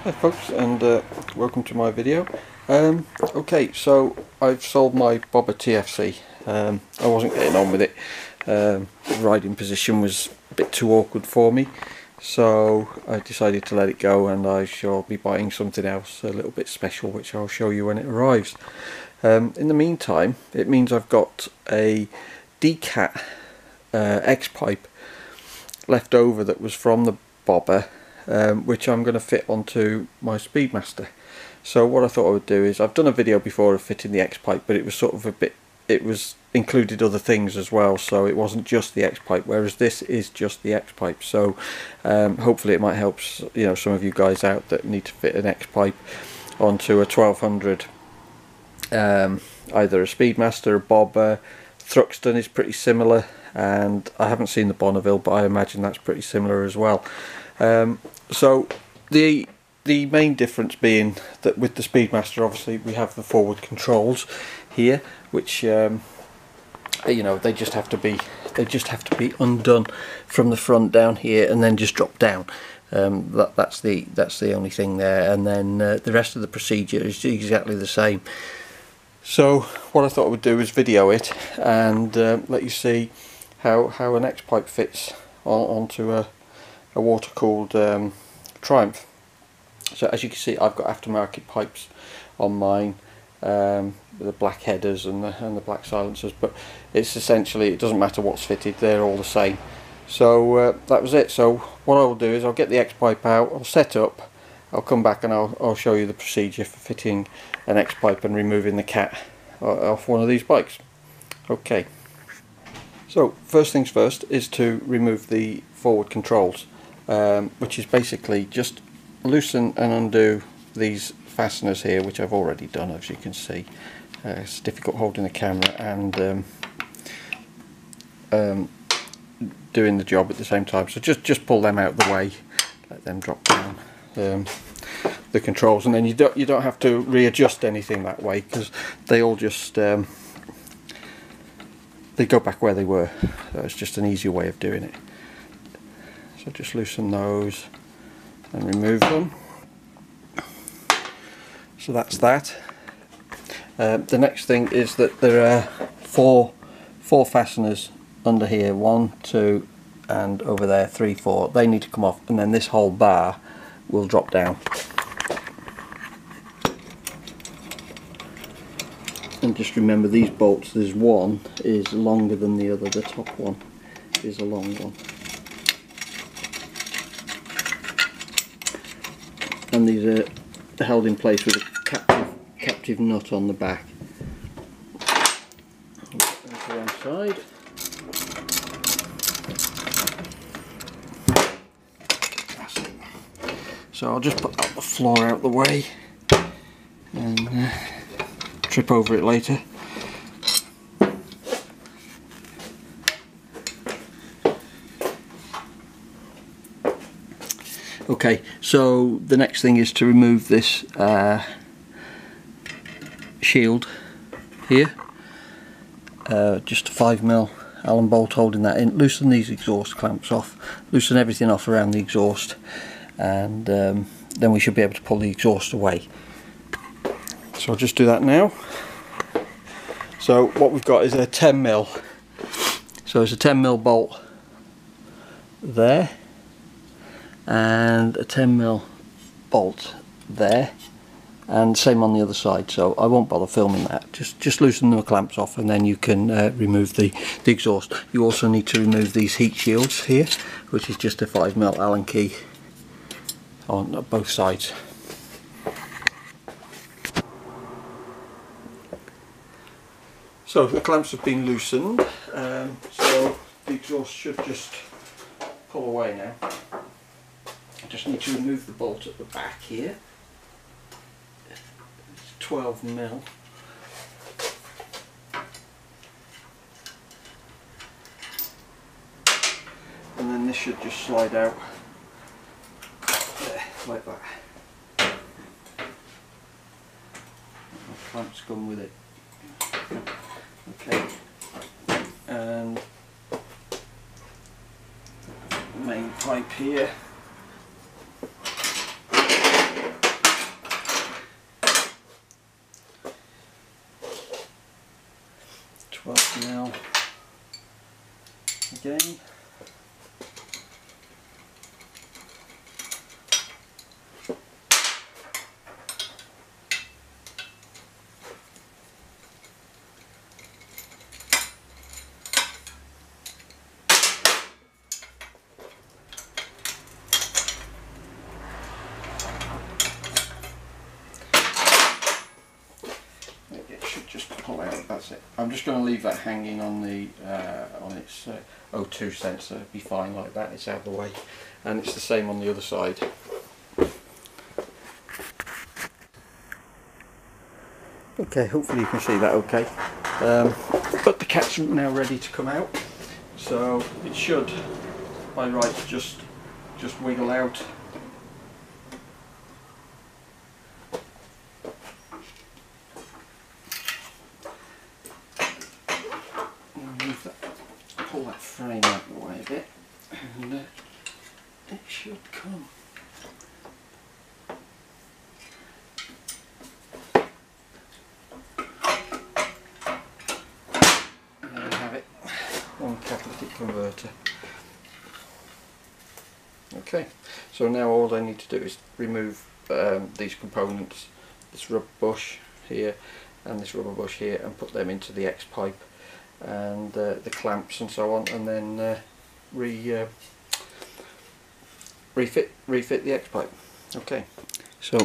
Hi folks, and welcome to my video. Okay, so I've sold my bobber TFC. I wasn't getting on with it. The riding position was a bit too awkward for me, so I decided to let it go, and I shall be buying something else a little bit special, which I'll show you when it arrives. In the meantime, it means I've got a Decat X-pipe left over that was from the bobber, which I'm going to fit onto my Speedmaster. So what I thought I would do is, I've done a video before of fitting the X-pipe, but it was sort of a bit, it was included other things as well, so it wasn't just the X-pipe, whereas this is just the X-pipe. So hopefully it might help, you know, some of you guys out that need to fit an X-pipe onto a 1200, either a Speedmaster, a bobber. Thruxton is pretty similar, and I haven't seen the Bonneville, but I imagine that's pretty similar as well. So the main difference being that with the Speedmaster, obviously we have the forward controls here, which you know, they just have to be undone from the front down here and then just drop down. That's the only thing there, and then the rest of the procedure is exactly the same. So what I thought I would do is video it and let you see how an X-pipe fits onto a water-cooled Triumph. So as you can see, I've got aftermarket pipes on mine, with the black headers and the black silencers, but it's essentially, it doesn't matter what's fitted, they're all the same. So that was it. So what I will do is I'll get the X-pipe out, I'll set up, I'll come back and I'll show you the procedure for fitting an X-pipe and removing the cat off one of these bikes. Okay. So first things first is to remove the forward controls, which is basically just loosen and undo these fasteners here, which I've already done, as you can see. It's difficult holding the camera and doing the job at the same time, so just pull them out of the way, let them drop down the controls, and then you don't have to readjust anything that way, because they all just they go back where they were. So it's just an easier way of doing it. So just loosen those and remove them. So that's that. The next thing is that there are four fasteners under here, 1, 2, and over there 3, 4. They need to come off, and then this whole bar will drop down. And just remember, these bolts, there's one is longer than the other. The top one is a long one, and these are held in place with a captive nut on the back. Onto one side. So I'll just put the floor out the way and trip over it later. Okay, so the next thing is to remove this shield here. Just a 5mm Allen bolt holding that in. Loosen these exhaust clamps off, loosen everything off around the exhaust, and then we should be able to pull the exhaust away. So I'll just do that now. So what we've got is a 10mm. So it's a 10mm bolt there, and a 10mm bolt there, and same on the other side. So I won't bother filming that. Just loosen the clamps off, and then you can remove the exhaust. You also need to remove these heat shields here, which is just a 5mm Allen key on both sides. So the clamps have been loosened, so the exhaust should just pull away now. I just need to remove the bolt at the back here. It's 12mm. And then this should just slide out there, like that. The clamps come with it. Okay, and main pipe here. Now again, it should just pull out. That's it. I'm just going to leave that hanging on the on its O2 sensor. It'll be fine like that. It's out of the way, and it's the same on the other side. Okay, hopefully you can see that okay. But the cat's now ready to come out, so it should, by right, just wiggle out. Move that, pull that frame out of the way a bit, and it should come. One catalytic converter. Okay, so now all I need to do is remove these components, this rubber bush here and this rubber bush here, and put them into the X pipe and the clamps and so on, and then refit the X pipe. Okay, so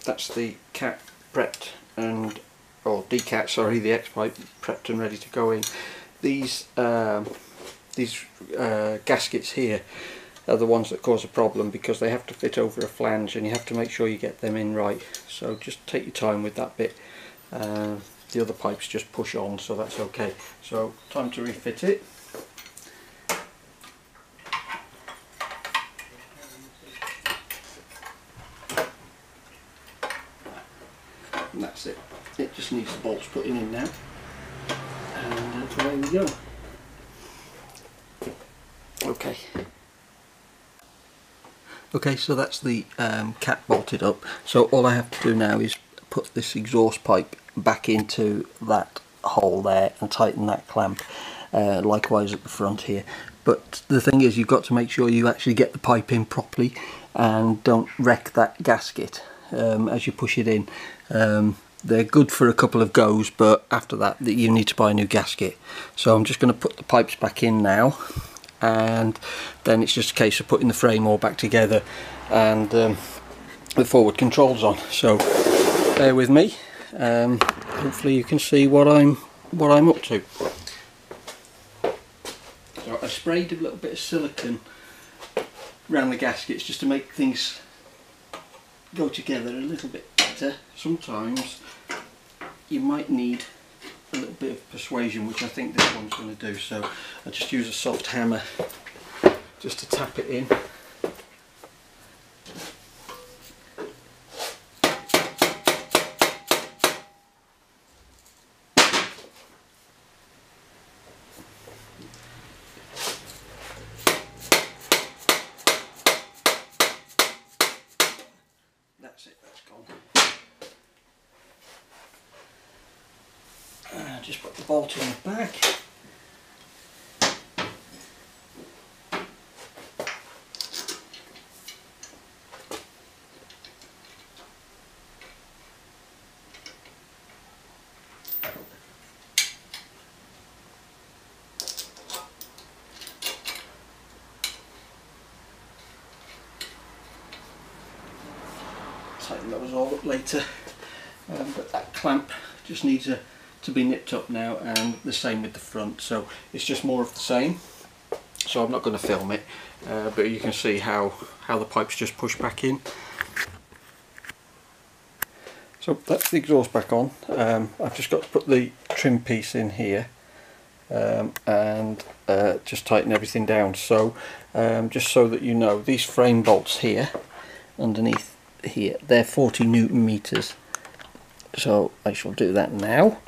that's the cat prepped and, or Decat, sorry, the X pipe prepped and ready to go in. These gaskets here are the ones that cause a problem because they have to fit over a flange, and you have to make sure you get them in right. So just take your time with that bit. The other pipes just push on, so that's okay. So time to refit it. And that's it. It just needs the bolts putting in now. And away we go. Okay, so that's the cat bolted up. So all I have to do now is put this exhaust pipe back into that hole there and tighten that clamp. Likewise at the front here. But the thing is, you've got to make sure you actually get the pipe in properly and don't wreck that gasket as you push it in. They're good for a couple of goes, but after that you need to buy a new gasket. So I'm just going to put the pipes back in now, and then it's just a case of putting the frame all back together and the forward controls on. So bear with me. Hopefully you can see what I'm up to. So I sprayed a little bit of silicone around the gaskets just to make things go together a little bit better. Sometimes you might need a little bit of persuasion, which I think this one's going to do, so I just use a soft hammer just to tap it in. That's it, that's gone. Just put the bolt in the back. Tighten those all up later, but that clamp just needs to be nipped up now, and the same with the front. So it's just more of the same. So I'm not going to film it, but you can see how the pipes just push back in. So that's the exhaust back on. I've just got to put the trim piece in here and just tighten everything down. So just so that you know, these frame bolts here underneath here, they're 40 Newton meters. So I shall do that now.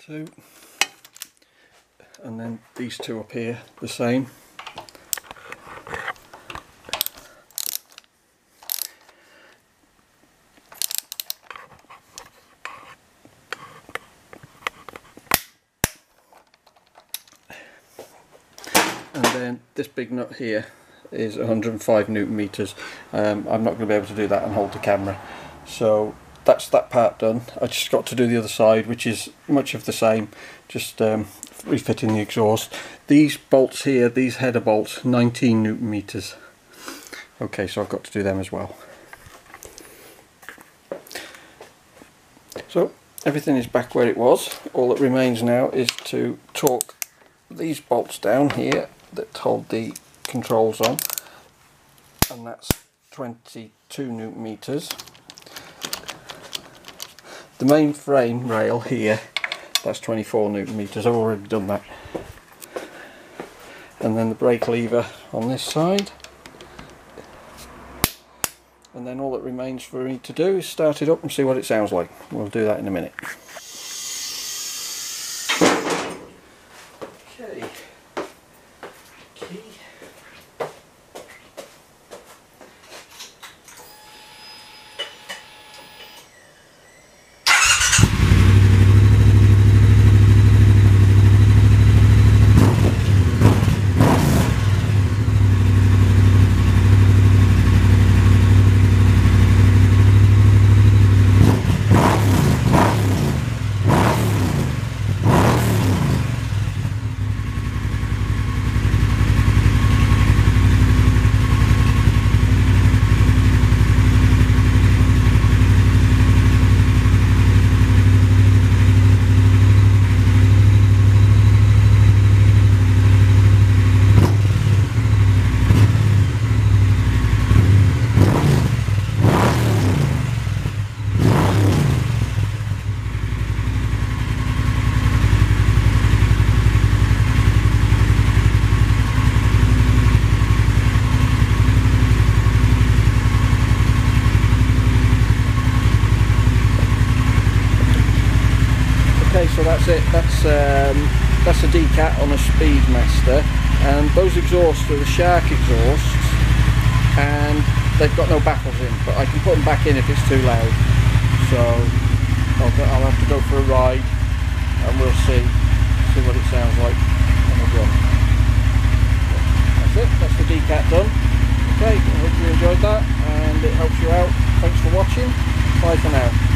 Two, and then these two up here the same. then this big nut here is 105 Newton meters. I'm not going to be able to do that and hold the camera, so that's that part done. I just got to do the other side, which is much of the same, just refitting the exhaust. These bolts here, these header bolts, 19 Newton meters. Okay, so I've got to do them as well. So everything is back where it was. All that remains now is to torque these bolts down here that hold the controls on, and that's 22 Newton meters. The main frame rail here, that's 24 Newton meters. I've already done that. And then the brake lever on this side. And then all that remains for me to do is start it up and see what it sounds like. We'll do that in a minute. Okay. Key. Okay, so that's it. That's a Decat on a Speedmaster, and those exhausts are the Shark exhausts, and they've got no baffles in, but I can put them back in if it's too loud. So I'll have to go for a ride, and we'll see what it sounds like on the run. That's it. That's the Decat done. Okay, I hope you enjoyed that and it helps you out. Thanks for watching. Bye for now.